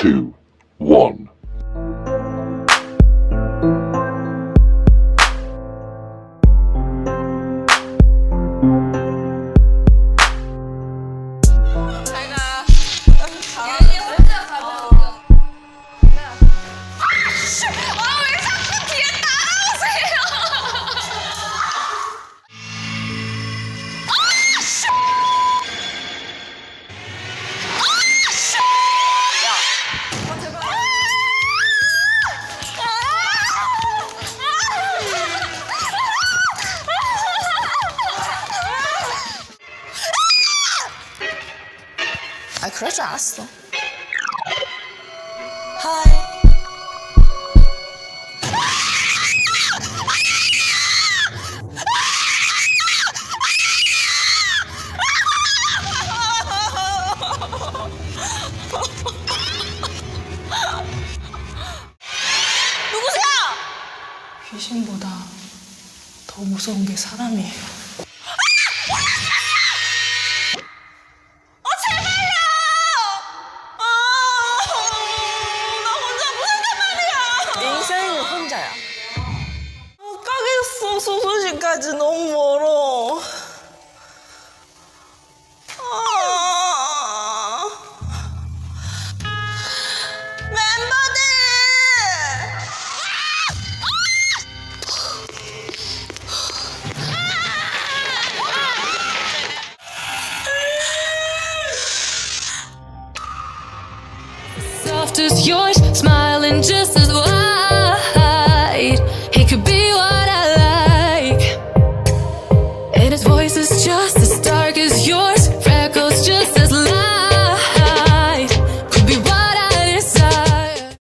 2, 1. 잘가. 얘 혼자 가면 왜 자꾸 뒤에 따라오세요? 아, 그럴 줄 알았어. 하이. 누구세요? 귀신보다 더 무서운 게 사람이에요. 제발요! 나 혼자 무섭단 말이야. 인생은 혼자야. 못 가겠어. 소소시까지 너무 멀어. 멤버들! Soft as yours, smiling just as